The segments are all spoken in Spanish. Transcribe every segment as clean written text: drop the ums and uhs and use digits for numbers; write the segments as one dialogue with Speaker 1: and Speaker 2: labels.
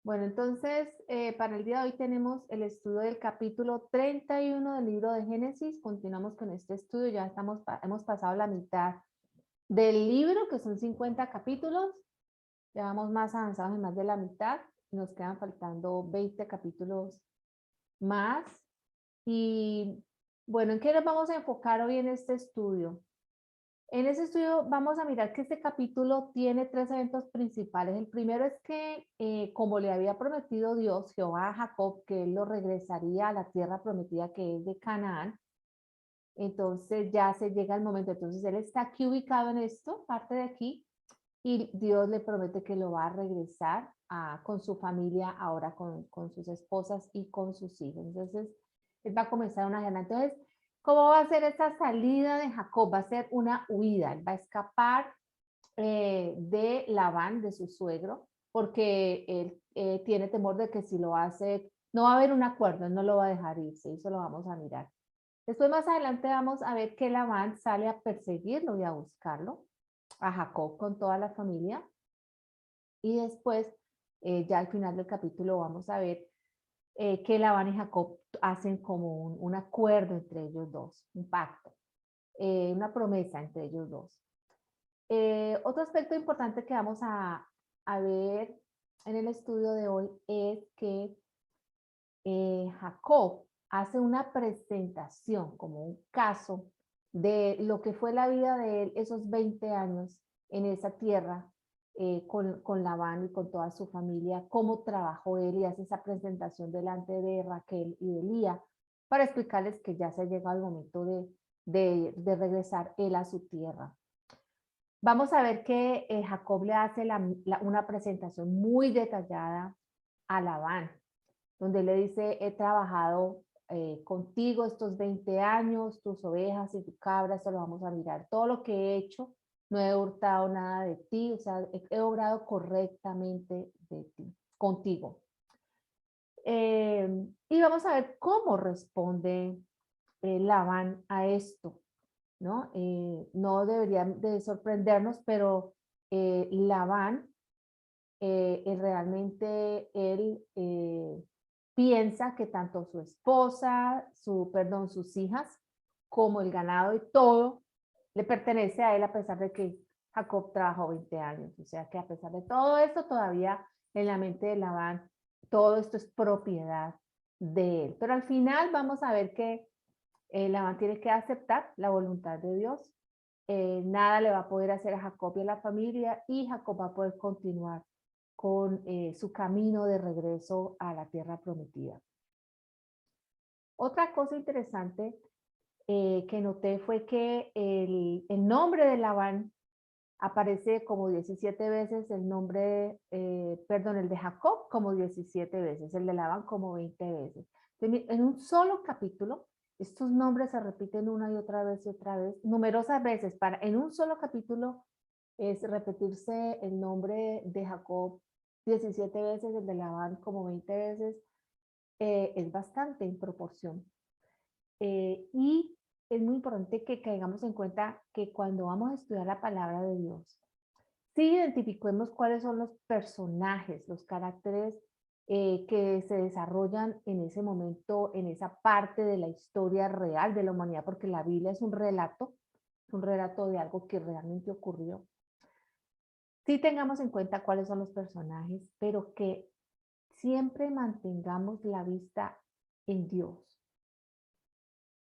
Speaker 1: Bueno, entonces, para el día de hoy tenemos el estudio del capítulo 31 del libro de Génesis. Continuamos con este estudio, ya hemos pasado la mitad del libro, que son 50 capítulos. Ya vamos más avanzados en más de la mitad. Nos quedan faltando 20 capítulos más. Y bueno, ¿en qué nos vamos a enfocar hoy en este estudio? En ese estudio vamos a mirar que este capítulo tiene tres eventos principales. El primero es que, como le había prometido Dios, Jehová a Jacob, que él lo regresaría a la tierra prometida que es de Canaán, entonces ya se llega el momento. Entonces él está aquí ubicado en esto, parte de aquí, y Dios le promete que lo va a regresar con su familia, ahora con sus esposas y con sus hijos. Entonces, él va a comenzar una guerra. Entonces, ¿cómo va a ser esta salida de Jacob? Va a ser una huida. Él va a escapar de Labán, de su suegro, porque él tiene temor de que si lo hace, no va a haber un acuerdo, él no lo va a dejar irse, eso lo vamos a mirar. Después más adelante vamos a ver que Labán sale a perseguirlo y a buscarlo, a Jacob con toda la familia. Y después, ya al final del capítulo, vamos a ver que Labán y Jacob hacen como un acuerdo entre ellos dos, un pacto, una promesa entre ellos dos. Otro aspecto importante que vamos a ver en el estudio de hoy es que Jacob hace una presentación, como un caso de lo que fue la vida de él esos 20 años en esa tierra, con Labán y con toda su familia, cómo trabajó él, y hace esa presentación delante de Raquel y de Lía para explicarles que ya se ha llegado el momento de regresar él a su tierra. Vamos a ver que Jacob le hace una presentación muy detallada a Labán, donde le dice: he trabajado contigo estos 20 años, tus ovejas y tu cabra, eso lo vamos a mirar. Todo lo que he hecho, no he hurtado nada de ti, o sea, he obrado correctamente de ti, contigo. Y vamos a ver cómo responde Labán a esto, ¿no? No debería de sorprendernos, pero Labán realmente él piensa que tanto su esposa, perdón, sus hijas, como el ganado y todo le pertenece a él, a pesar de que Jacob trabajó 20 años. O sea que a pesar de todo esto, todavía en la mente de Labán, todo esto es propiedad de él. Pero al final vamos a ver que Labán tiene que aceptar la voluntad de Dios. Nada le va a poder hacer a Jacob y a la familia, y Jacob va a poder continuar con su camino de regreso a la tierra prometida. Otra cosa interesante que noté fue que el nombre de Labán aparece como 17 veces, el nombre, perdón, el de Jacob como 17 veces, el de Labán como 20 veces. Entonces, en un solo capítulo, estos nombres se repiten una y otra vez, numerosas veces. En un solo capítulo es repetirse el nombre de Jacob 17 veces, el de Labán como 20 veces, es bastante en proporción. Y es muy importante que caigamos en cuenta que cuando vamos a estudiar la palabra de Dios, sí identifiquemos cuáles son los personajes, los caracteres que se desarrollan en ese momento, en esa parte de la historia real de la humanidad, porque la Biblia es un relato de algo que realmente ocurrió. Sí tengamos en cuenta cuáles son los personajes, pero que siempre mantengamos la vista en Dios.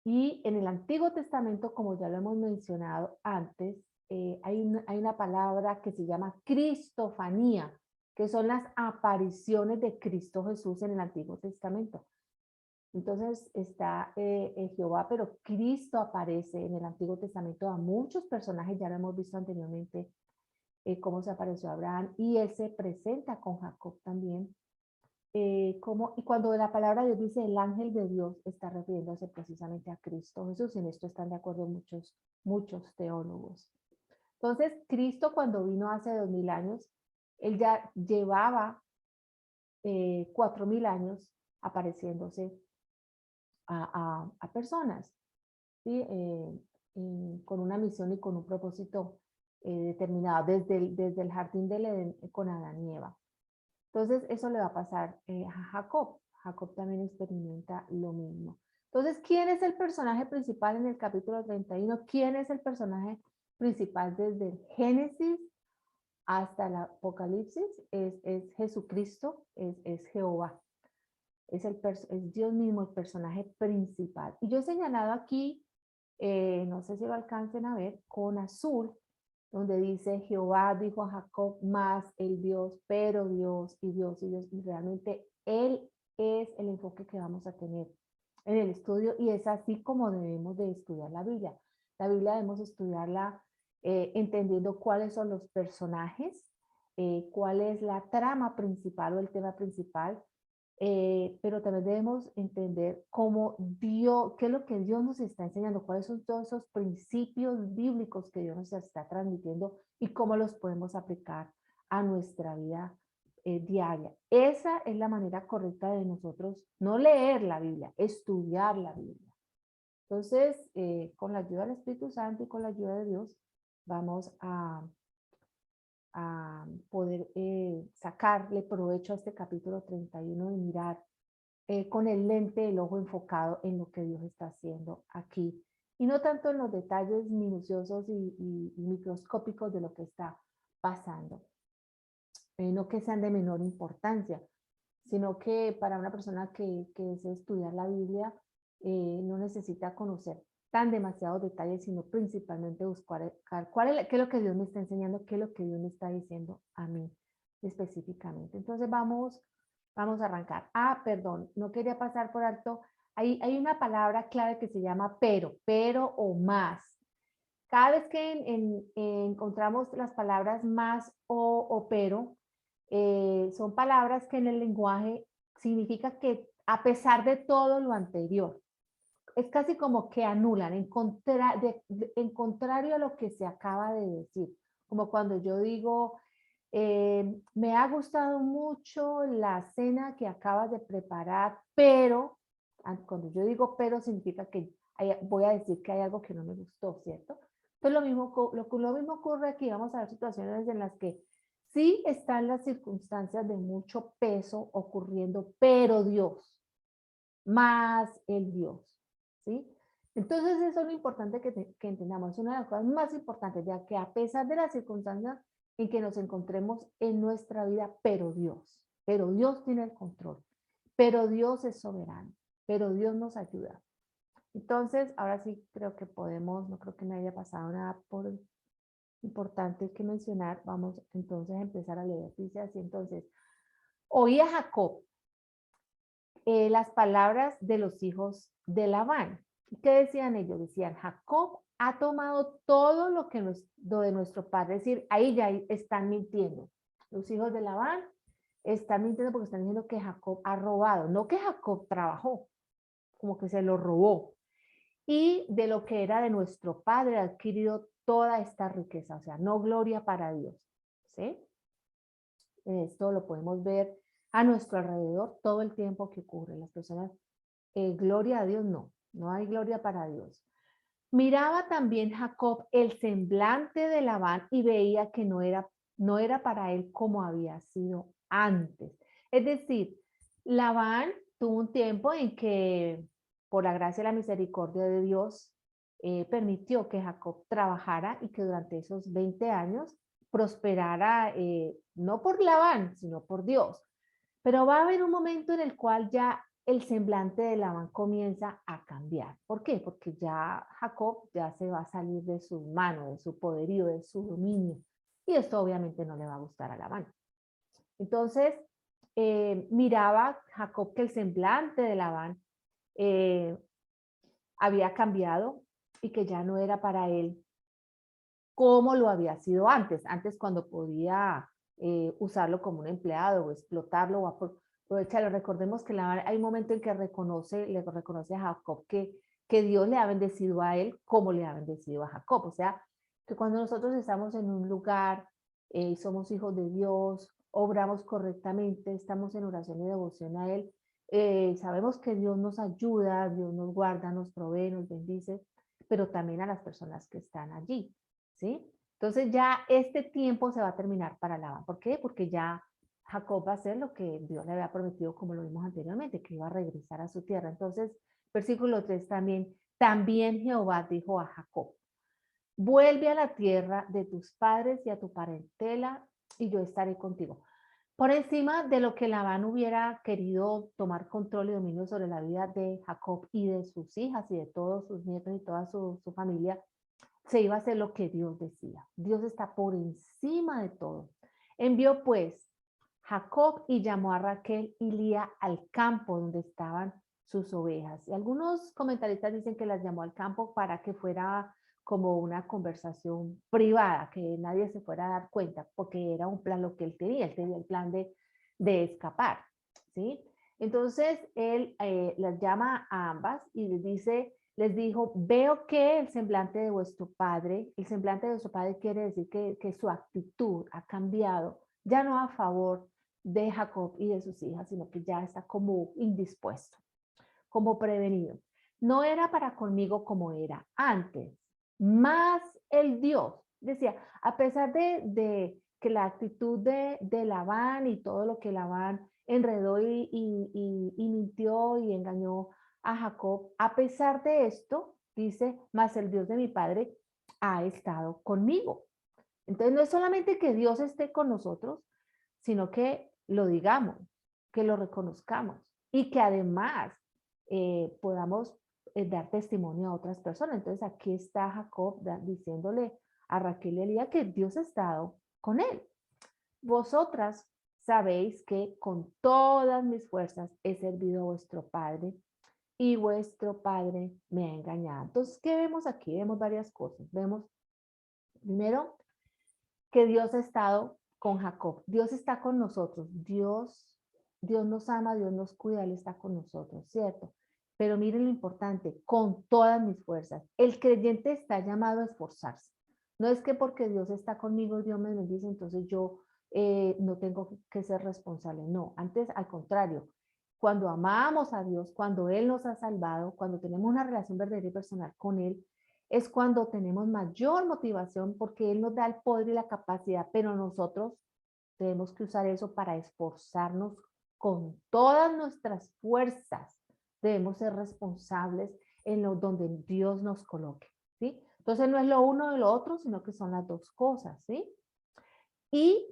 Speaker 1: Y en el Antiguo Testamento, como ya lo hemos mencionado antes, hay una palabra que se llama cristofanía, que son las apariciones de Cristo Jesús en el Antiguo Testamento. Entonces está Jehová, pero Cristo aparece en el Antiguo Testamento a muchos personajes, ya lo hemos visto anteriormente, cómo se apareció a Abraham, y él se presenta con Jacob también. Y cuando la palabra de Dios dice el ángel de Dios, está refiriéndose precisamente a Cristo Jesús, y en esto están de acuerdo muchos teólogos. Entonces, Cristo, cuando vino hace 2000 años, él ya llevaba 4000 años apareciéndose a personas, ¿sí? Con una misión y con un propósito determinado, desde el jardín del Edén con Adán y Eva. Entonces, eso le va a pasar a Jacob. Jacob también experimenta lo mismo. Entonces, ¿quién es el personaje principal en el capítulo 31? ¿Quién es el personaje principal desde el Génesis hasta el Apocalipsis? Es Jesucristo, es Jehová. Es Dios mismo el personaje principal. Y yo he señalado aquí, no sé si lo alcancen a ver, con azul, donde dice Jehová dijo a Jacob más el Dios, pero Dios y Dios y Dios. Y realmente Él es el enfoque que vamos a tener en el estudio y es así como debemos de estudiar la Biblia. La Biblia debemos estudiarla entendiendo cuáles son los personajes, cuál es la trama principal o el tema principal, pero también debemos entender cómo Dios, qué es lo que Dios nos está enseñando, cuáles son todos esos principios bíblicos que Dios nos está transmitiendo y cómo los podemos aplicar a nuestra vida diaria. Esa es la manera correcta de nosotros no leer la Biblia, estudiar la Biblia. Entonces, con la ayuda del Espíritu Santo y con la ayuda de Dios, vamos a poder sacarle provecho a este capítulo 31 y mirar con el lente del ojo enfocado en lo que Dios está haciendo aquí. Y no tanto en los detalles minuciosos y microscópicos de lo que está pasando. No que sean de menor importancia, sino que para una persona que desea estudiar la Biblia, no necesita conocer tan demasiados detalles, sino principalmente buscar qué es lo que Dios me está enseñando, qué es lo que Dios me está diciendo a mí específicamente. Entonces vamos a arrancar. Ah, perdón, no quería pasar por alto. Hay una palabra clave que se llama pero o más. Cada vez que encontramos las palabras más o pero, son palabras que en el lenguaje significa que a pesar de todo lo anterior, es casi como que anulan, en contrario a lo que se acaba de decir. Como cuando yo digo, me ha gustado mucho la cena que acabas de preparar, pero, cuando yo digo pero significa que voy a decir que hay algo que no me gustó, ¿cierto? Entonces lo mismo ocurre aquí, vamos a ver situaciones en las que sí están las circunstancias de mucho peso ocurriendo, pero Dios, más el Dios, ¿sí? Entonces eso es lo importante que entendamos, es una de las cosas más importantes, ya que a pesar de las circunstancias en que nos encontremos en nuestra vida, pero Dios tiene el control, pero Dios es soberano, pero Dios nos ayuda. Entonces, ahora sí creo que podemos, no creo que me haya pasado nada por importante que mencionar, vamos entonces a empezar a leer, dice así entonces, oía Jacob las palabras de los hijos de Labán. ¿Qué decían ellos? Decían, Jacob ha tomado todo lo de nuestro padre. Es decir, ahí ya están mintiendo. Los hijos de Labán están mintiendo porque están diciendo que Jacob ha robado, no que Jacob trabajó, como que se lo robó. Y de lo que era de nuestro padre ha adquirido toda esta riqueza, o sea, no gloria para Dios. ¿Sí? Esto lo podemos ver a nuestro alrededor todo el tiempo que ocurre. Las personas, gloria a Dios, no hay gloria para Dios. Miraba también Jacob el semblante de Labán y veía que no era para él como había sido antes. Es decir, Labán tuvo un tiempo en que, por la gracia y la misericordia de Dios, permitió que Jacob trabajara y que durante esos 20 años prosperara, no por Labán, sino por Dios. Pero va a haber un momento en el cual ya el semblante de Labán comienza a cambiar. ¿Por qué? Porque ya Jacob ya se va a salir de sus manos, de su poderío, de su dominio. Y esto obviamente no le va a gustar a Labán. Entonces, miraba Jacob que el semblante de Labán había cambiado y que ya no era para él como lo había sido antes. Antes cuando podía usarlo como un empleado o explotarlo o aprovecharlo. Recordemos que hay un momento en que le reconoce a Jacob que Dios le ha bendecido a él como le ha bendecido a Jacob. O sea, que cuando nosotros estamos en un lugar, somos hijos de Dios, obramos correctamente, estamos en oración y devoción a Él, sabemos que Dios nos ayuda, Dios nos guarda, nos provee, nos bendice, pero también a las personas que están allí, ¿sí? Entonces ya este tiempo se va a terminar para Labán. ¿Por qué? Porque ya Jacob va a hacer lo que Dios le había prometido, como lo vimos anteriormente, que iba a regresar a su tierra. Entonces, versículo 3 también Jehová dijo a Jacob, vuelve a la tierra de tus padres y a tu parentela, y yo estaré contigo. Por encima de lo que Labán hubiera querido tomar control y dominio sobre la vida de Jacob y de sus hijas y de todos sus nietos y toda su familia, se iba a hacer lo que Dios decía. Dios está por encima de todo. Envió pues Jacob y llamó a Raquel y Lía al campo donde estaban sus ovejas. Y algunos comentaristas dicen que las llamó al campo para que fuera como una conversación privada, que nadie se fuera a dar cuenta, porque era un plan lo que él tenía el plan de escapar, ¿sí? Entonces él las llama a ambas y les dijo, veo que el semblante de vuestro padre, el semblante de vuestro padre quiere decir que su actitud ha cambiado, ya no a favor de Jacob y de sus hijas, sino que ya está como indispuesto, como prevenido. No era para conmigo como era antes, más el Dios. Decía, a pesar de que la actitud de Labán y todo lo que Labán enredó y mintió y engañó a Jacob, a pesar de esto, dice, más el Dios de mi padre ha estado conmigo. Entonces no es solamente que Dios esté con nosotros, sino que lo digamos, que lo reconozcamos y que además podamos dar testimonio a otras personas. Entonces aquí está Jacob diciéndole a Raquel y a Lía que Dios ha estado con él. Vosotras sabéis que con todas mis fuerzas he servido a vuestro padre y vuestro padre me ha engañado. Entonces, ¿qué vemos aquí? Vemos varias cosas. Vemos primero que Dios ha estado con Jacob. Dios está con nosotros. Dios nos ama, Dios nos cuida, Él está con nosotros, ¿cierto? Pero miren lo importante, con todas mis fuerzas. El creyente está llamado a esforzarse. No es que porque Dios está conmigo, Dios me bendice, entonces yo no tengo que ser responsable. No, antes al contrario. Cuando amamos a Dios, cuando Él nos ha salvado, cuando tenemos una relación verdadera y personal con Él, es cuando tenemos mayor motivación porque Él nos da el poder y la capacidad, pero nosotros tenemos que usar eso para esforzarnos con todas nuestras fuerzas. Debemos ser responsables en lo donde Dios nos coloque, ¿sí? Entonces no es lo uno de lo otro, sino que son las dos cosas, ¿sí? Y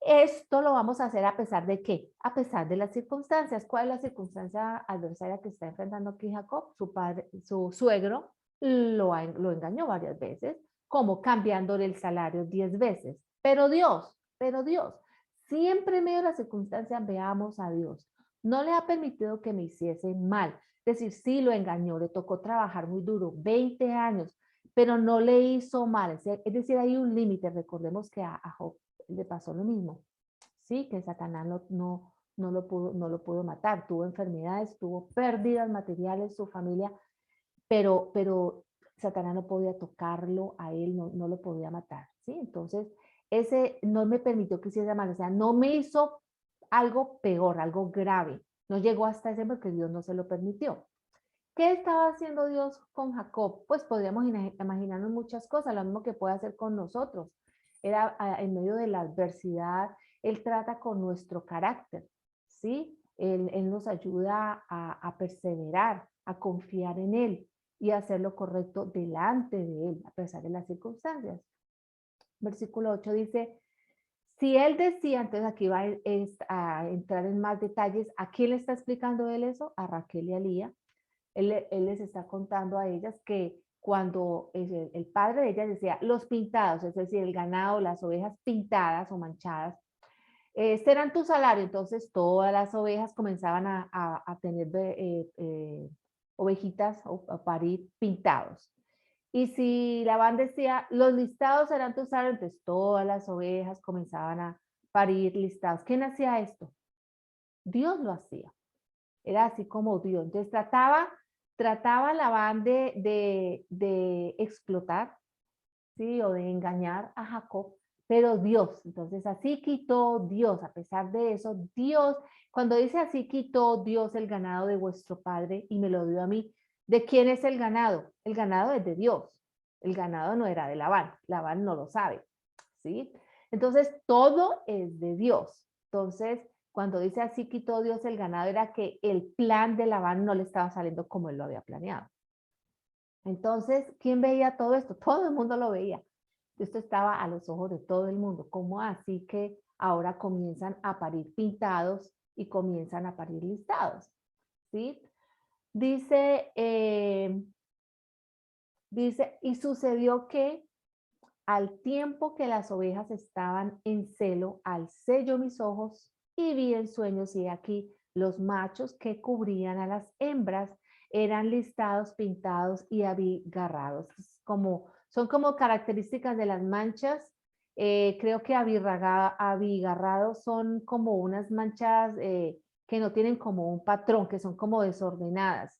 Speaker 1: esto lo vamos a hacer a pesar de qué? A pesar de las circunstancias. ¿Cuál es la circunstancia adversaria que está enfrentando aquí Jacob? Su padre, su suegro lo engañó varias veces, como cambiándole el salario 10 veces. Pero Dios, siempre en medio de las circunstancias veamos a Dios. No le ha permitido que me hiciese mal. Es decir, sí lo engañó, le tocó trabajar muy duro, 20 años, pero no le hizo mal. Es decir, hay un límite. Recordemos que a Job le pasó lo mismo, ¿sí? Que Satanás no lo pudo matar, tuvo enfermedades, tuvo pérdidas materiales, su familia, pero Satanás no podía tocarlo a él, no lo podía matar, ¿sí? Entonces, ese no me permitió que hiciera mal, o sea, no me hizo algo peor, algo grave, no llegó hasta ese porque Dios no se lo permitió. ¿Qué estaba haciendo Dios con Jacob? Pues podríamos imaginarnos muchas cosas, lo mismo que puede hacer con nosotros. Era en medio de la adversidad, Él trata con nuestro carácter, ¿sí? Él nos ayuda a perseverar, a confiar en Él y a hacer lo correcto delante de Él, a pesar de las circunstancias. Versículo 8 dice, si Él decía, entonces aquí va a entrar en más detalles, ¿a quién le está explicando Él eso? A Raquel y a Lía. Él les está contando a ellas que cuando el padre de ellas decía los pintados, es decir, el ganado, las ovejas pintadas o manchadas, serán tu salario. Entonces todas las ovejas comenzaban a tener ovejitas o a parir pintados. Y si Labán decía, los listados serán tu salario, entonces todas las ovejas comenzaban a parir listados. ¿Quién hacía esto? Dios lo hacía. Era así como Dios. Entonces trataba Labán de explotar, ¿sí? O de engañar a Jacob, pero Dios. Entonces así quitó Dios, a pesar de eso, Dios, cuando dice así quitó Dios el ganado de vuestro padre y me lo dio a mí, ¿de quién es el ganado? El ganado es de Dios. El ganado no era de Labán no lo sabe, ¿sí? Entonces todo es de Dios. Entonces, cuando dice así quitó Dios el ganado, era que el plan de Labán no le estaba saliendo como él lo había planeado. Entonces, ¿quién veía todo esto? Todo el mundo lo veía. Esto estaba a los ojos de todo el mundo. ¿Cómo así que ahora comienzan a parir pintados y comienzan a parir listados? ¿Sí? Dice, y sucedió que al tiempo que las ovejas estaban en celo, alcé yo mis ojos y vi en sueños, y aquí los machos que cubrían a las hembras eran listados, pintados y abigarrados. Son como características de las manchas. Creo que abigarrados son como unas manchas que no tienen como un patrón, que son como desordenadas.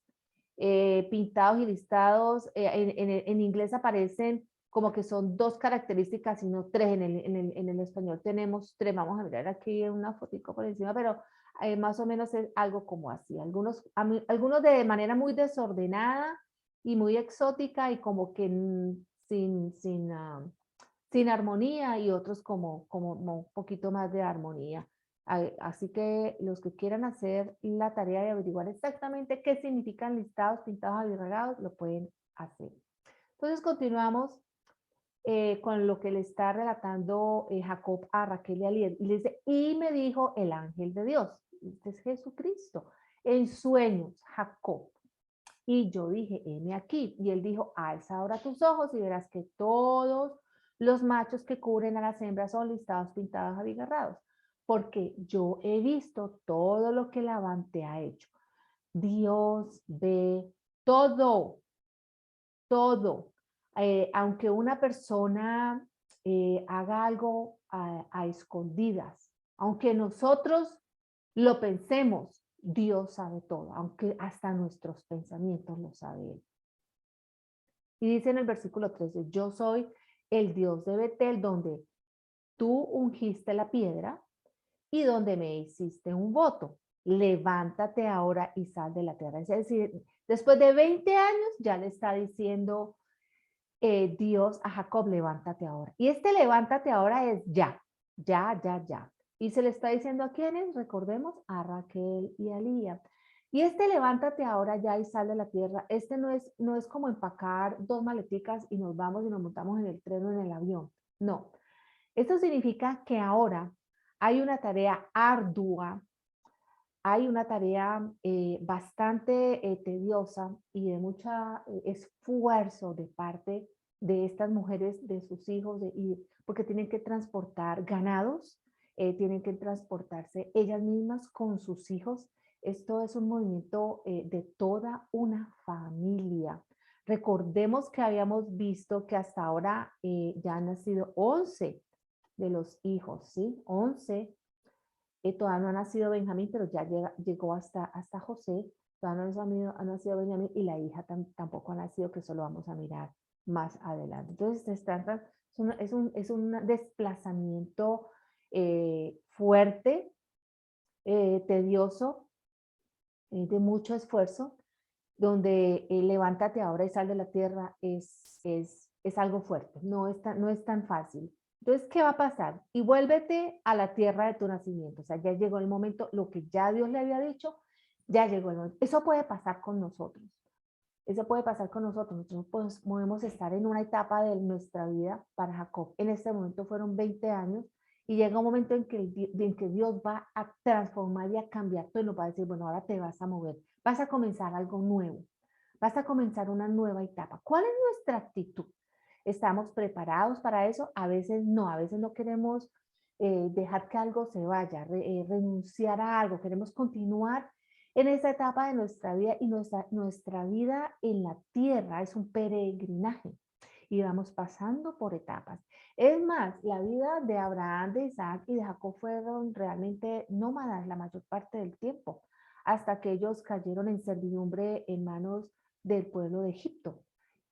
Speaker 1: Pintados y listados, en inglés aparecen como que son dos características y no tres. En el español tenemos tres. Vamos a mirar aquí una fotico por encima, pero más o menos es algo como así. Algunos de manera muy desordenada y muy exótica y como que sin armonía, y otros como un poquito más de armonía. Así que los que quieran hacer la tarea de averiguar exactamente qué significan listados, pintados, abigarrados, lo pueden hacer. Entonces continuamos con lo que le está relatando Jacob a Raquel y a Liet. Y le dice, y me dijo el ángel de Dios, este es Jesucristo, en sueños, Jacob. Y yo dije, heme aquí. Y él dijo, alza ahora tus ojos y verás que todos los machos que cubren a las hembras son listados, pintados, abigarrados. Porque yo he visto todo lo que Labán te ha hecho. Dios ve todo, todo. Aunque una persona haga algo a escondidas, aunque nosotros lo pensemos, Dios sabe todo, aunque hasta nuestros pensamientos lo sabe Él. Y dice en el versículo 13, yo soy el Dios de Betel, donde tú ungiste la piedra y donde me hiciste un voto. Levántate ahora y sal de la tierra. Es decir, después de 20 años ya le está diciendo Dios a Jacob, levántate ahora. Y este levántate ahora es ya, ya, ya, ya. Y se le está diciendo a quiénes, recordemos, a Raquel y a Lía. Y este levántate ahora ya y sal de la tierra, este no es como empacar dos maleticas y nos vamos y nos montamos en el tren o en el avión. No, esto significa que ahora hay una tarea ardua, hay una tarea bastante tediosa y de mucho esfuerzo de parte de estas mujeres, de sus hijos, porque tienen que transportar ganados, tienen que transportarse ellas mismas con sus hijos. Esto es un movimiento de toda una familia. Recordemos que habíamos visto que hasta ahora ya han nacido 11 de los hijos, ¿sí? 11. Todavía no ha nacido Benjamín, pero ya llegó hasta José. Todavía no ha nacido Benjamín, y la hija tampoco ha nacido, que eso lo vamos a mirar más adelante. Entonces, es un desplazamiento fuerte, tedioso, de mucho esfuerzo, donde levántate ahora y sal de la tierra es algo fuerte, no es tan fácil. Entonces, ¿qué va a pasar? Y vuélvete a la tierra de tu nacimiento. O sea, ya llegó el momento, lo que ya Dios le había dicho, ya llegó el momento. Eso puede pasar con nosotros. Eso puede pasar con nosotros. Nosotros podemos estar en una etapa de nuestra vida. Para Jacob, en este momento fueron 20 años, y llega un momento en que Dios va a transformar y a cambiar todo, y nos va a decir, bueno, ahora te vas a mover, vas a comenzar algo nuevo, vas a comenzar una nueva etapa. ¿Cuál es nuestra actitud? ¿Estamos preparados para eso? A veces no queremos dejar que algo se vaya, renunciar a algo, queremos continuar en esa etapa de nuestra vida, y nuestra vida en la tierra es un peregrinaje y vamos pasando por etapas. Es más, la vida de Abraham, de Isaac y de Jacob fueron realmente nómadas la mayor parte del tiempo, hasta que ellos cayeron en servidumbre en manos del pueblo de Egipto.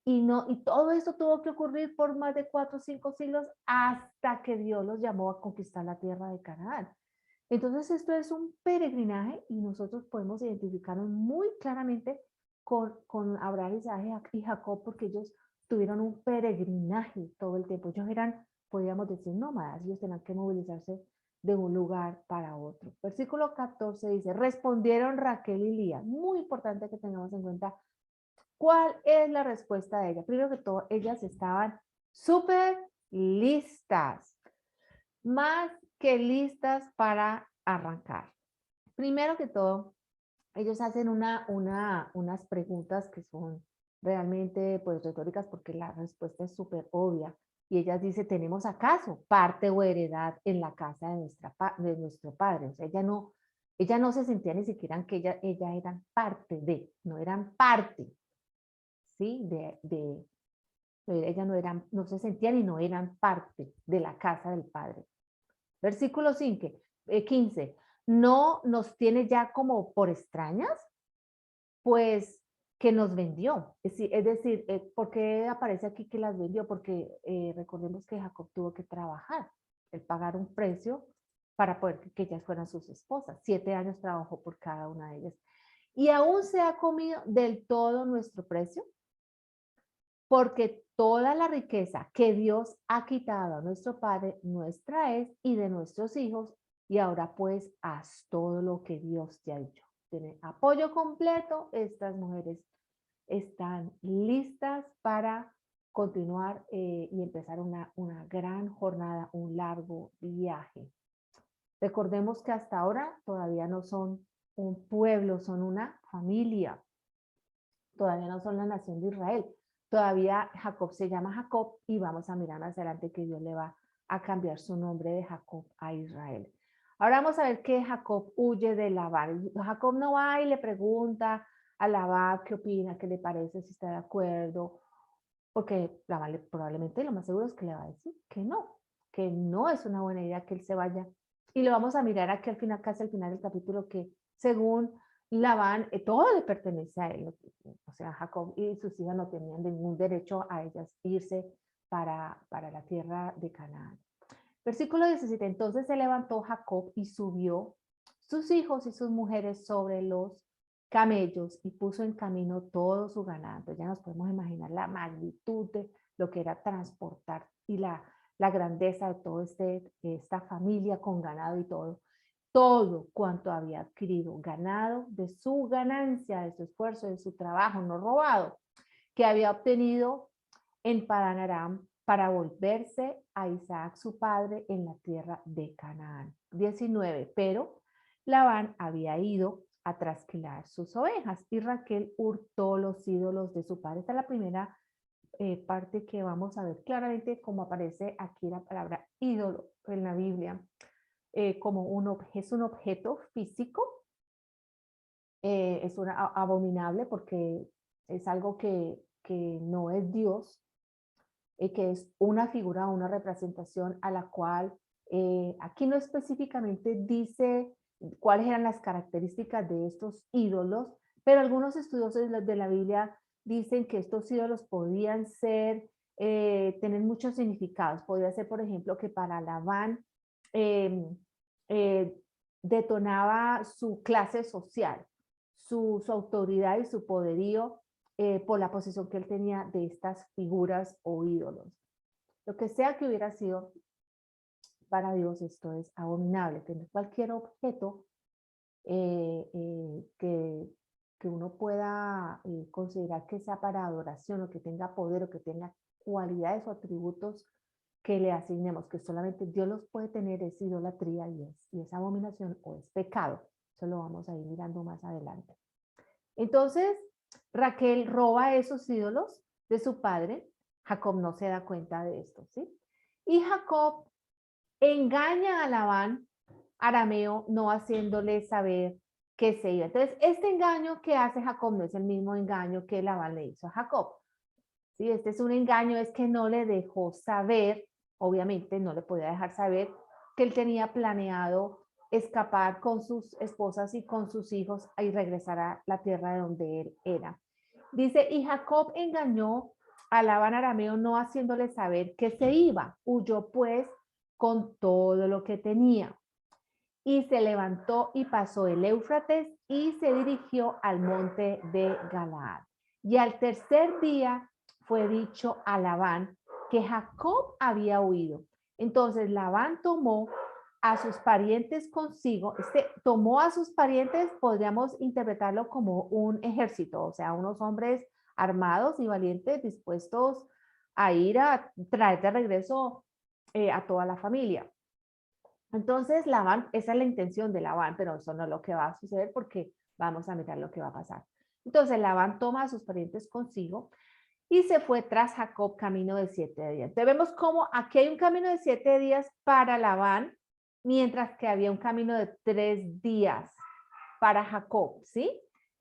Speaker 1: Y todo esto tuvo que ocurrir por más de 4 o 5 siglos, hasta que Dios los llamó a conquistar la tierra de Canaán. Entonces esto es un peregrinaje, y nosotros podemos identificarnos muy claramente con Abraham, Isaac y Jacob, porque ellos tuvieron un peregrinaje todo el tiempo. Ellos eran, podríamos decir, nómadas. Ellos tenían que movilizarse de un lugar para otro. Versículo 14 dice, respondieron Raquel y Lía. Muy importante que tengamos en cuenta cuál es la respuesta de ella. Primero que todo, ellas estaban súper listas, más que listas para arrancar. Primero que todo, ellos hacen unas preguntas que son realmente pues retóricas porque la respuesta es súper obvia. Y ella dice, ¿tenemos acaso parte o heredad en la casa de, de nuestro padre? O sea, ella no se sentía ni siquiera que ella eran parte de, no eran parte, ¿sí? Ella no se sentían y no eran parte de la casa del padre. Versículo 15, ¿no nos tiene ya como por extrañas? Pues que nos vendió. Es decir, ¿por qué aparece aquí que las vendió? Porque recordemos que Jacob tuvo que trabajar, el pagar un precio para poder que ellas fueran sus esposas. 7 años trabajó por cada una de ellas. Y aún se ha comido del todo nuestro precio, porque toda la riqueza que Dios ha quitado a nuestro Padre, nuestra es y de nuestros hijos, y ahora pues haz todo lo que Dios te ha dicho. Tiene apoyo completo, estas mujeres están listas para continuar y empezar una gran jornada, un largo viaje. Recordemos que hasta ahora todavía no son un pueblo, son una familia. Todavía no son la nación de Israel. Todavía Jacob se llama Jacob y vamos a mirar más adelante que Dios le va a cambiar su nombre de Jacob a Israel. Ahora vamos a ver que Jacob huye de Labán. Jacob no va y le pregunta a Labán qué opina, qué le parece, si está de acuerdo, porque Labán probablemente lo más seguro es que le va a decir que no es una buena idea que él se vaya. Y lo vamos a mirar aquí al final, casi al final del capítulo, que según Labán, todo le pertenece a él. O sea, Jacob y sus hijas no tenían ningún derecho a ellas irse para la tierra de Canaán. Versículo 17, entonces se levantó Jacob y subió sus hijos y sus mujeres sobre los camellos y puso en camino todo su ganado. Ya nos podemos imaginar la magnitud de lo que era transportar y la grandeza de toda esta familia con ganado y todo cuanto había adquirido, ganado de su ganancia, de su esfuerzo, de su trabajo, no robado, que había obtenido en Padán Aram para volverse a Isaac su padre en la tierra de Canaán. 19, pero Labán había ido a trasquilar sus ovejas y Raquel hurtó los ídolos de su padre. Esta es la primera parte que vamos a ver claramente cómo aparece aquí la palabra ídolo en la Biblia. Como es un objeto físico, es abominable porque es algo que no es Dios, que es una figura, una representación a la cual aquí no específicamente dice cuáles eran las características de estos ídolos, pero algunos estudiosos de la Biblia dicen que estos ídolos podían ser, tener muchos significados. Podría ser, por ejemplo, que para Labán eh, eh, detonaba su clase social, su autoridad y su poderío por la posición que él tenía de estas figuras o ídolos. Lo que sea que hubiera sido, para Dios esto es abominable. Tener cualquier objeto que uno pueda considerar que sea para adoración o que tenga poder o que tenga cualidades o atributos que le asignemos, que solamente Dios los puede tener, es idolatría y es abominación o es pecado. Eso lo vamos a ir mirando más adelante. Entonces, Raquel roba esos ídolos de su padre. Jacob no se da cuenta de esto, ¿sí? Y Jacob engaña a Labán arameo, no haciéndole saber que se iba. Entonces, este engaño que hace Jacob no es el mismo engaño que Labán le hizo a Jacob. ¿Sí? Este es un engaño, es que no le dejó saber, obviamente no le podía dejar saber que él tenía planeado escapar con sus esposas y con sus hijos y regresar a la tierra de donde él era. Dice, y Jacob engañó a Labán arameo no haciéndole saber que se iba. Huyó pues con todo lo que tenía. Y se levantó y pasó el Éufrates y se dirigió al monte de Galaad. Y al tercer día fue dicho a Labán que Jacob había huido. Entonces Labán tomó a sus parientes consigo. Tomó a sus parientes, podríamos interpretarlo como un ejército, o sea, unos hombres armados y valientes dispuestos a ir a traer de regreso a toda la familia. Entonces, Labán, esa es la intención de Labán, pero eso no es lo que va a suceder porque vamos a mirar lo que va a pasar. Entonces, Labán toma a sus parientes consigo y se fue tras Jacob camino de 7 días. Entonces, vemos cómo aquí hay un camino de 7 días para Labán, mientras que había un camino de 3 días para Jacob, ¿sí?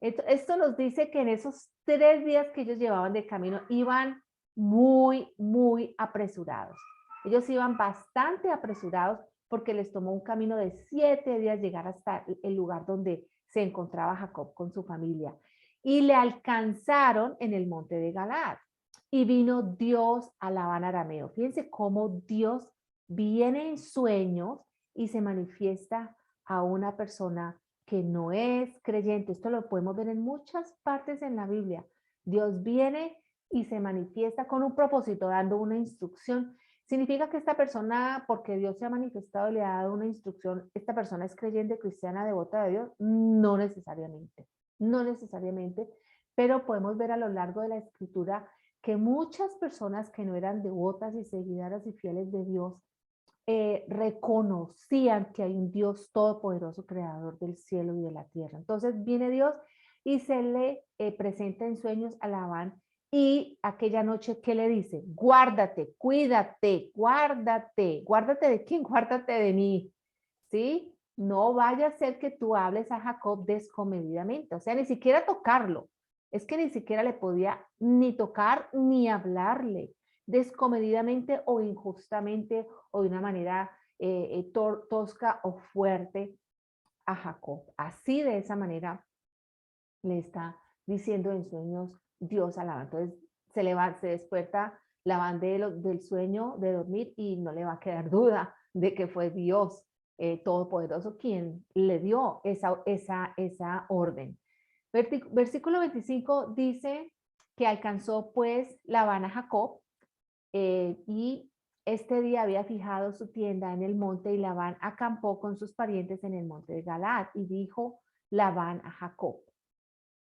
Speaker 1: Esto nos dice que en esos 3 días que ellos llevaban de camino iban muy, muy apresurados. Ellos iban bastante apresurados porque les tomó un camino de 7 días llegar hasta el lugar donde se encontraba Jacob con su familia. Y le alcanzaron en el monte de Galaad. Y vino Dios a Labán arameo. Fíjense cómo Dios viene en sueños y se manifiesta a una persona que no es creyente. Esto lo podemos ver en muchas partes en la Biblia. Dios viene y se manifiesta con un propósito, dando una instrucción. ¿Significa que esta persona, porque Dios se ha manifestado y le ha dado una instrucción, esta persona es creyente, cristiana, devota de Dios? No necesariamente, no necesariamente, pero podemos ver a lo largo de la escritura que muchas personas que no eran devotas y seguidoras y fieles de Dios reconocían que hay un Dios todopoderoso, creador del cielo y de la tierra. Entonces viene Dios y se le presenta en sueños a Labán. Y aquella noche, ¿qué le dice? Guárdate, cuídate, guárdate. ¿Guárdate de quién? Guárdate de mí, ¿sí? No vaya a ser que tú hables a Jacob descomedidamente, o sea, ni siquiera tocarlo. Es que ni siquiera le podía ni tocar ni hablarle descomedidamente o injustamente o de una manera tosca o fuerte a Jacob. Así de esa manera le está diciendo en sueños Dios a Labán. Entonces se despierta Labán del sueño de dormir y no le va a quedar duda de que fue Dios todopoderoso quien le dio esa orden. Versículo 25 dice que alcanzó pues Labán a Jacob y este día había fijado su tienda en el monte y Labán acampó con sus parientes en el monte de Galaad y dijo Labán a Jacob.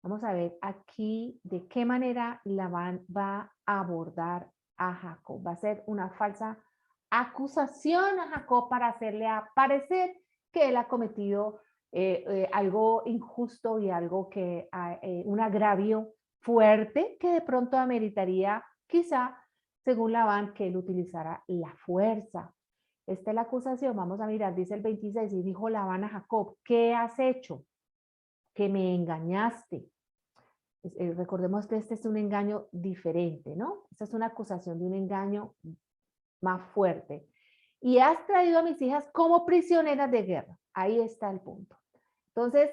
Speaker 1: Vamos a ver aquí de qué manera Labán va a abordar a Jacob. Va a ser una falsa acusación a Jacob para hacerle parecer que él ha cometido algo injusto y algo que, un agravio fuerte que de pronto ameritaría quizá, según Labán, que él utilizara la fuerza. Esta es la acusación, vamos a mirar, dice el 26, y dijo Labán a Jacob, ¿qué has hecho? Que me engañaste. Recordemos que este es un engaño diferente, ¿no? Esta es una acusación de un engaño más fuerte. Y has traído a mis hijas como prisioneras de guerra. Ahí está el punto. Entonces,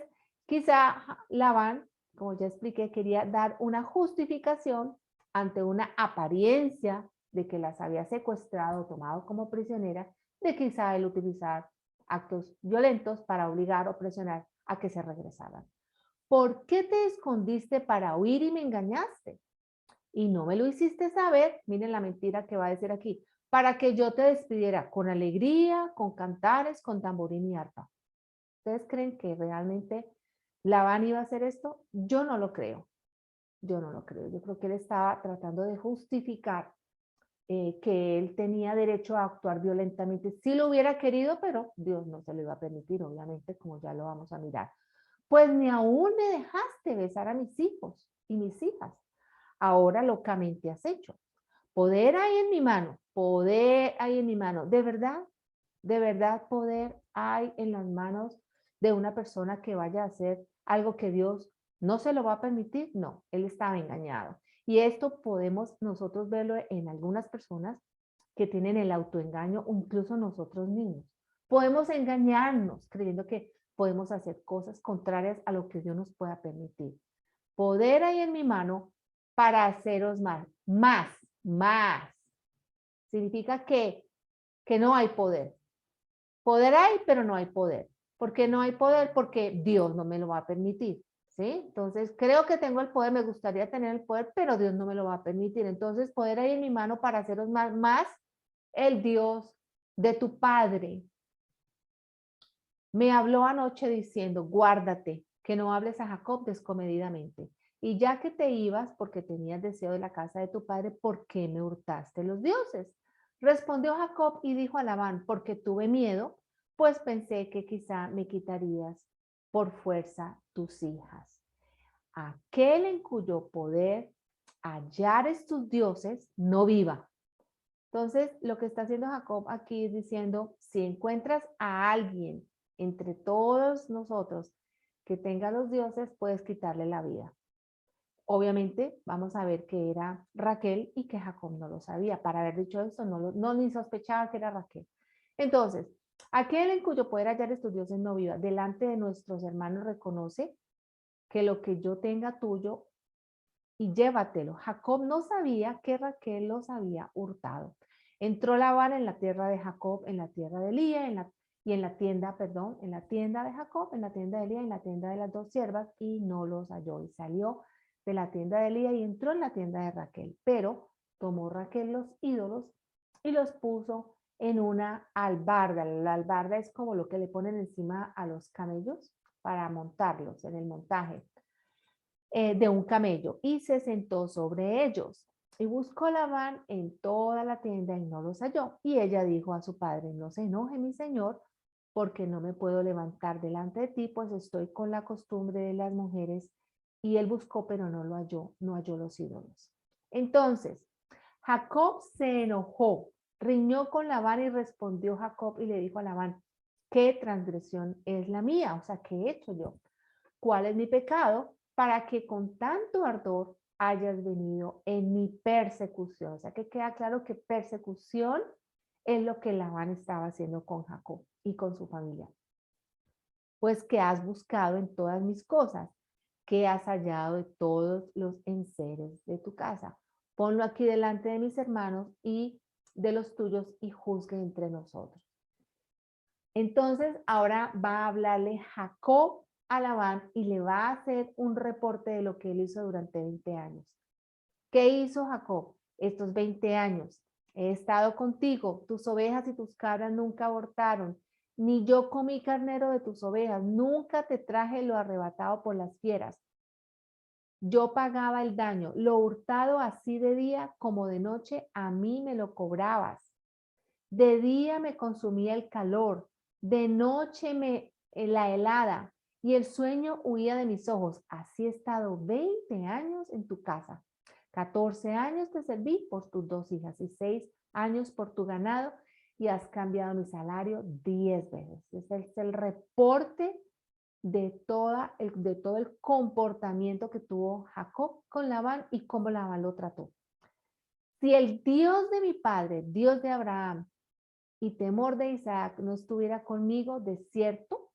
Speaker 1: quizá Labán, como ya expliqué, quería dar una justificación ante una apariencia de que las había secuestrado, tomado como prisioneras, de quizá él utilizar actos violentos para obligar o presionar a que se regresaran. ¿Por qué te escondiste para huir y me engañaste? Y no me lo hiciste saber, miren la mentira que va a decir aquí, para que yo te despidiera con alegría, con cantares, con tamborín y arpa. ¿Ustedes creen que realmente Labán iba a hacer esto? Yo no lo creo. Yo no lo creo. Yo creo que él estaba tratando de justificar que él tenía derecho a actuar violentamente. Si lo hubiera querido, pero Dios no se lo iba a permitir, obviamente, como ya lo vamos a mirar. Pues ni aún me dejaste besar a mis hijos y mis hijas. Ahora locamente has hecho. Poder hay en mi mano, poder hay en mi mano. De verdad poder hay en las manos de una persona que vaya a hacer algo que Dios no se lo va a permitir. No, él estaba engañado. Y esto podemos nosotros verlo en algunas personas que tienen el autoengaño, incluso nosotros mismos. Podemos engañarnos creyendo que podemos hacer cosas contrarias a lo que Dios nos pueda permitir. Poder hay en mi mano para haceros mal. Más. Significa que no hay poder. Poder hay, pero no hay poder. ¿Por qué no hay poder? Porque Dios no me lo va a permitir. ¿Sí? Entonces, creo que tengo el poder, me gustaría tener el poder, pero Dios no me lo va a permitir. Entonces, poder hay en mi mano para haceros mal, más el Dios de tu padre. Me habló anoche diciendo, guárdate, que no hables a Jacob descomedidamente. Y ya que te ibas porque tenías deseo de la casa de tu padre, ¿por qué me hurtaste los dioses? Respondió Jacob y dijo a Labán, porque tuve miedo, pues pensé que quizá me quitarías por fuerza tus hijas. Aquel en cuyo poder hallares tus dioses, no viva. Entonces, lo que está haciendo Jacob aquí es diciendo, si encuentras a alguien entre todos nosotros que tenga los dioses, puedes quitarle la vida. Obviamente, vamos a ver que era Raquel y que Jacob no lo sabía. Para haber dicho esto, no ni sospechaba que era Raquel. Entonces, aquel en cuyo poder hallar estos dioses no viva, delante de nuestros hermanos reconoce que lo que yo tenga tuyo y llévatelo. Jacob no sabía que Raquel los había hurtado. Entró Labán en la tierra de Jacob, en la tierra de Lía, en la tienda de Jacob, en la tienda de Lía, en la tienda de las dos siervas, y no los halló. Y salió de la tienda de Lía y entró en la tienda de Raquel. Pero tomó Raquel los ídolos y los puso en una albarda. La albarda es como lo que le ponen encima a los camellos para montarlos en el montaje de un camello y se sentó sobre ellos. Y buscó Labán en toda la tienda y no los halló. Y ella dijo a su padre, no se enoje mi señor, porque no me puedo levantar delante de ti, pues estoy con la costumbre de las mujeres. Y él buscó, pero no halló los ídolos. Entonces, Jacob se enojó, riñó con Labán y respondió Jacob y le dijo a Labán, ¿qué transgresión es la mía? O sea, ¿qué he hecho yo? ¿Cuál es mi pecado? Para que con tanto ardor hayas venido en mi persecución. O sea que queda claro que persecución es lo que Labán estaba haciendo con Jacob y con su familia. Pues que has buscado en todas mis cosas, que has hallado de todos los enseres de tu casa. Ponlo aquí delante de mis hermanos y de los tuyos y juzgue entre nosotros. Entonces ahora va a hablarle Jacob a Labán y le va a hacer un reporte de lo que él hizo durante 20 años. ¿Qué hizo Jacob estos 20 años? He estado contigo, tus ovejas y tus cabras nunca abortaron, ni yo comí carnero de tus ovejas, nunca te traje lo arrebatado por las fieras. Yo pagaba el daño, lo hurtado así de día como de noche, a mí me lo cobrabas. De día me consumía el calor, de noche la helada, y el sueño huía de mis ojos. Así he estado 20 años en tu casa. 14 años te serví por tus dos hijas y 6 años por tu ganado, y has cambiado mi salario 10 veces. Ese es el reporte de todo el comportamiento que tuvo Jacob con Labán y cómo Labán lo trató. Si el Dios de mi padre, Dios de Abraham y temor de Isaac no estuviera conmigo, de cierto,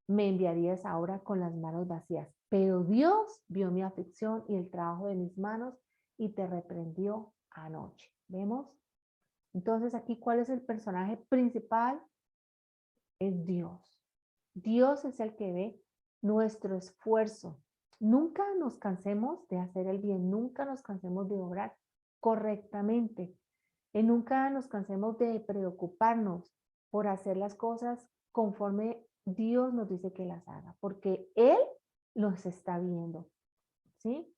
Speaker 1: me enviarías ahora con las manos vacías. Pero Dios vio mi aflicción y el trabajo de mis manos y te reprendió anoche. ¿Vemos? Entonces aquí, ¿cuál es el personaje principal? Es Dios. Dios es el que ve nuestro esfuerzo. Nunca nos cansemos de hacer el bien, nunca nos cansemos de obrar correctamente. Y nunca nos cansemos de preocuparnos por hacer las cosas conforme Dios nos dice que las haga, porque Él nos está viendo, ¿sí?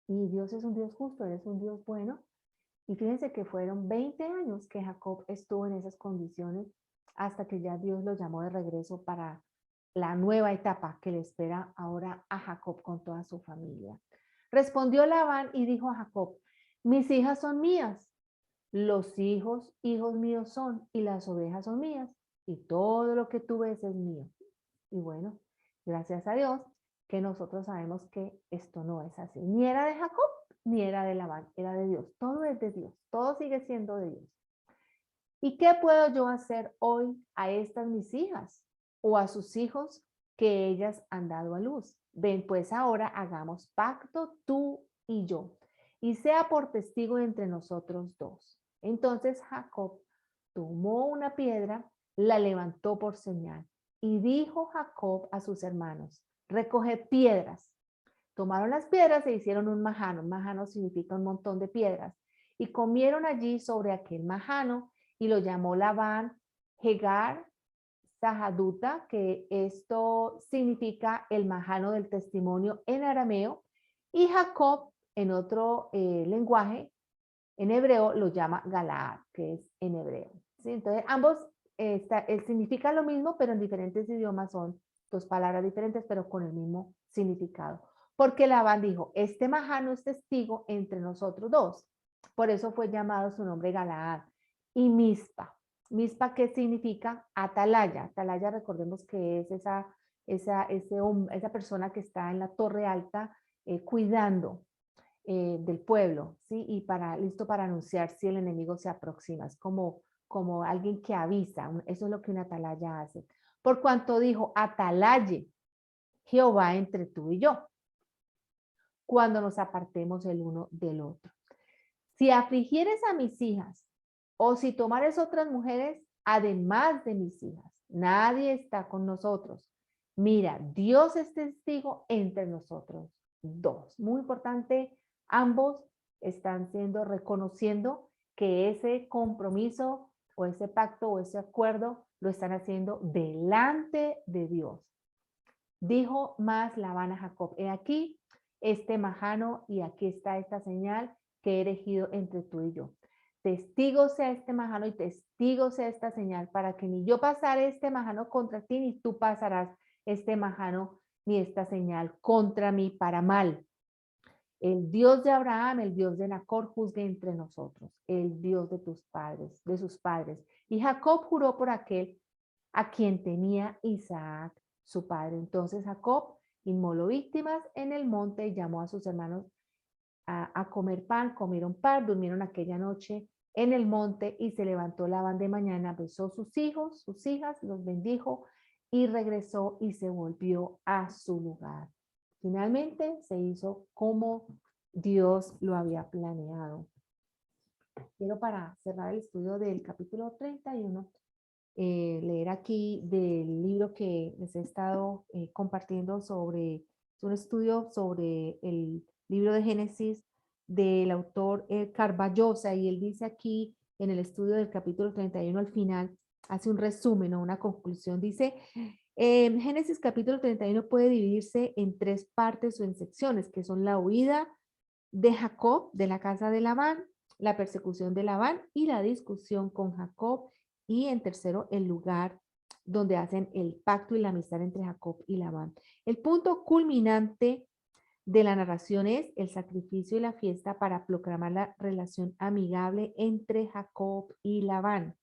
Speaker 1: Y Dios es un Dios justo, Él es un Dios bueno. Y fíjense que fueron 20 años que Jacob estuvo en esas condiciones hasta que ya Dios lo llamó de regreso para la nueva etapa que le espera ahora a Jacob con toda su familia. Respondió Labán y dijo a Jacob, mis hijas son mías, los hijos míos son, y las ovejas son mías, y todo lo que tú ves es mío. Y bueno, gracias a Dios que nosotros sabemos que esto no es así. Ni era de Jacob, ni era de Labán, era de Dios. Todo es de Dios, todo sigue siendo de Dios. ¿Y qué puedo yo hacer hoy a estas mis hijas o a sus hijos que ellas han dado a luz? Ven, pues ahora hagamos pacto tú y yo, y sea por testigo entre nosotros dos. Entonces Jacob tomó una piedra, la levantó por señal, y dijo Jacob a sus hermanos, recoged piedras. Tomaron las piedras e hicieron un majano. Un majano significa un montón de piedras. Y comieron allí sobre aquel majano, y lo llamó Labán Jegar Sahaduta, que esto significa el majano del testimonio en arameo, y Jacob en otro lenguaje, en hebreo, lo llama Galaad, que es en hebreo. ¿Sí? Entonces, ambos significan lo mismo, pero en diferentes idiomas son dos palabras diferentes, pero con el mismo significado. Porque Labán dijo, este majano es testigo entre nosotros dos. Por eso fue llamado su nombre Galaad. Y Mizpa. Mizpa, ¿qué significa? Atalaya. Atalaya, recordemos que es esa persona que está en la torre alta cuidando del pueblo, ¿sí? Y listo para anunciar si el enemigo se aproxima. Es como alguien que avisa. Eso es lo que una atalaya hace. Por cuanto dijo, atalaye Jehová entre tú y yo, cuando nos apartemos el uno del otro. Si afligieres a mis hijas, o si tomares otras mujeres, además de mis hijas, nadie está con nosotros. Mira, Dios es testigo entre nosotros dos. Muy importante, ambos están reconociendo que ese compromiso o ese pacto o ese acuerdo lo están haciendo delante de Dios. Dijo más Labán a Jacob, he aquí este majano y aquí está esta señal que he elegido entre tú y yo. Testigo sea este majano y testigo sea esta señal para que ni yo pasaré este majano contra ti, ni tú pasarás este majano ni esta señal contra mí para mal. El Dios de Abraham, el Dios de Nacor, juzgue entre nosotros, el Dios de tus padres, de sus padres. Y Jacob juró por aquel a quien tenía Isaac, su padre. Entonces Jacob inmoló víctimas en el monte y llamó a sus hermanos a comer pan, comieron pan, durmieron aquella noche en el monte y se levantó Labán de mañana, besó sus hijos, sus hijas, los bendijo y regresó y se volvió a su lugar. Finalmente se hizo como Dios lo había planeado. Quiero para cerrar el estudio del capítulo 31, leer aquí del libro que les he estado compartiendo sobre un estudio sobre el libro de Génesis del autor Carballosa, y él dice aquí en el estudio del capítulo 31 al final, hace un resumen o una conclusión, dice, Génesis capítulo 31 puede dividirse en tres partes o en secciones, que son la huida de Jacob de la casa de Labán, la persecución de Labán y la discusión con Jacob, y en tercero, el lugar donde hacen el pacto y la amistad entre Jacob y Labán. El punto culminante de la narración es el sacrificio y la fiesta para proclamar la relación amigable entre Jacob y Labán.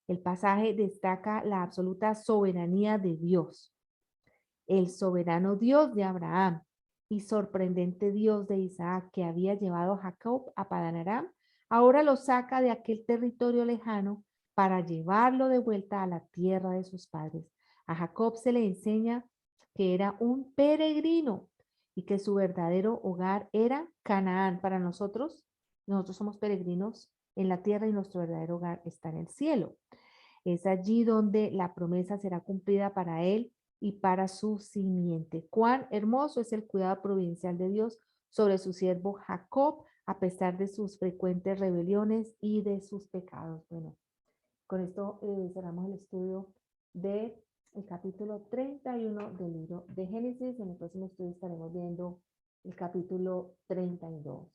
Speaker 1: El pasaje destaca la absoluta soberanía de Dios, el soberano Dios de Abraham y sorprendente Dios de Isaac, que había llevado a Jacob a Padán Aram, ahora lo saca de aquel territorio lejano para llevarlo de vuelta a la tierra de sus padres. A Jacob se le enseña que era un peregrino y que su verdadero hogar era Canaán. Para nosotros somos peregrinos en la tierra y nuestro verdadero hogar está en el cielo. Es allí donde la promesa será cumplida para él y para su simiente. Cuán hermoso es el cuidado providencial de Dios sobre su siervo Jacob, a pesar de sus frecuentes rebeliones y de sus pecados. Bueno, con esto cerramos el estudio del capítulo 31 del libro de Génesis. En el próximo estudio estaremos viendo el capítulo 32.